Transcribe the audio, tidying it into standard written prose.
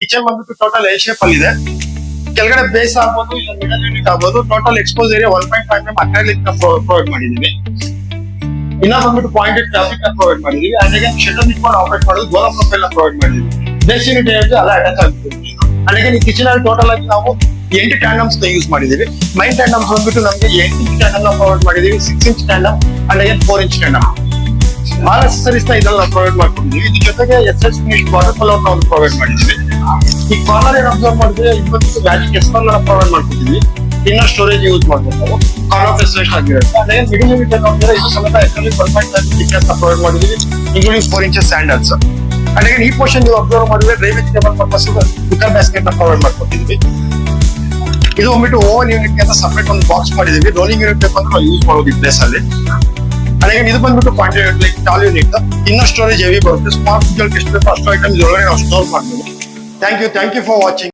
Kitchen ಬಂದ್ಬಿಟ್ಟು total L shape ಅಲ್ಲಿ ಇದೆ. ಕೆಳಗಡೆ ಬೇಸ್ ಆಗ್ಬೋದು ಇಲ್ಲ ಮಿಡಲ್ ಯೂನಿಟ್ ಆಗ್ಬೋದು. Total expose area 1.5 acrylic provide ಮಾಡಿದೀವಿ. ಇನ್ನ ಬಂದ್ಬಿಟ್ಟು ಪಾಯಿಂಟೆಡ್ ಫ್ಯಾಬ್ರಿಕ್ ಪ್ರೊವೈಡ್ ಮಾಡಿದೀವಿ. ಹಾಗೆ ಶಟರ್ ನಿಟ್ಕೊಂಡು ಆಪರೇಟ್ ಮಾಡೋದು ಗೋಲಾ ಪ್ರೊಫೈಲ್ ಪ್ರೊವೈಡ್ ಮಾಡಿದೀವಿ. ಬೇಸ್ ಯೂನಿಟ್ ಏನಿದೆ ಅಲ್ಲ ಅಟ್ಯಾಚ್ ಆಗುತ್ತೆ. ಹಾಗೆ ಈ ಕಿಚನ್ ಅಲ್ಲಿ ಟೋಟಲ್ ಆಗಿ ನಾವು 8 ಟ್ಯಾಂಡಮ್ಸ್ ಯೂಸ್ ಮಾಡಿದೀವಿ. ಮೈನ್ ಟ್ಯಾಂಡಮ್ಸ್ ಬಂದ್ಬಿಟ್ಟು ನಮಗೆ 8 ಇಂಚ್ ಟ್ಯಾಂಡಮ್ ಪ್ರೊವೈಡ್ ಮಾಡಿದೀವಿ, 6 inch tandem and 4 inch tandem. All accessories ನ ಇದೆಲ್ಲ ಪ್ರೊವೈಡ್ ಮಾಡ್ಕೊಂಡಿದೀವಿ. ಇದ್ರ ಜೊತೆಗೆ SS ಫಿನಿಶ್ ವಾಟರ್ ಕಲರ್ ನಾವು ಪ್ರೊವೈಡ್ ಮಾಡಿದೀವಿ. ಈ ಕಾರ್ನರ್ ಏನ್ ಅಬ್ಸರ್ವ್ ಮಾಡಿದ್ರೆ ಇವತ್ತು ಮ್ಯಾಜಿಕ್ ಎಸ್ಪರ್ನ ಪ್ರೊವೈಡ್ ಮಾಡ್ಕೊಟ್ಟಿದ್ವಿ. ಇನ್ನರ್ ಸ್ಟೋರೇಜ್ ಯೂಸ್ ಮಾಡ್ಬೋದು ನಾವು. ಕಾರ್ನರ್ ಫೆಸಿಲಿಟಿ ಆಗಿರುತ್ತೆ. ಅದೇ ಮಿಡಲ್ ಯೂನಿಟ್ ನೋಡಿದ್ರೆ ಇದು ಸಮೇತ ಎಕ್ಸ್ಟ್ರಾ 1.5 thickness ಪ್ರೊವೈಡ್ ಮಾಡಿದೀವಿ, ಇನ್ಕ್ಲೂಡಿಂಗ್ 4 ಇಂಚಸ್ ಸ್ಟ್ಯಾಂಡರ್ಡ್ಸ್. ಅದೇ ಈ ಪೋರ್ಷನ್ ನೀವು ಅಬ್ಸರ್ವ್ ಮಾಡಿದ್ರೆ dry vegetable purpose cooker basket ನ ಪ್ರೊವೈಡ್ ಮಾಡ್ಕೊಟ್ಟಿದ್ವಿ. ಇದು ಬಂದ್ಬಿಟ್ಟು ಓವನ್ ಯೂನಿಟ್ ಅಂತ ಸಪರೇಟ್ ಒಂದು ಬಾಕ್ಸ್ ಮಾಡಿದೀವಿ. ರೋಲಿಂಗ್ ಯೂನಿಟ್ ಬೇಕಂದ್ರೆ ನಾವು ಯೂಸ್ ಮಾಡೋದು ಈ ಪ್ಲೇಸ್ ಅಲ್ಲಿ. ಅದೇ ಇದು ಬಂದ್ಬಿಟ್ಟು pointed like tall unit. Inner storage heavy ಬರುತ್ತೆ. ಸ್ಮಾರ್ಟ್ ಫ್ರಿಜ್ ಎಷ್ಟು ಬೇಕೋ ಅಷ್ಟು ಐಟಮ್ ಇದರೊಳಗಡೆ ನಾವು ಸ್ಟೋರ್ ಮಾಡ್ತೀವಿ. Thank you for watching.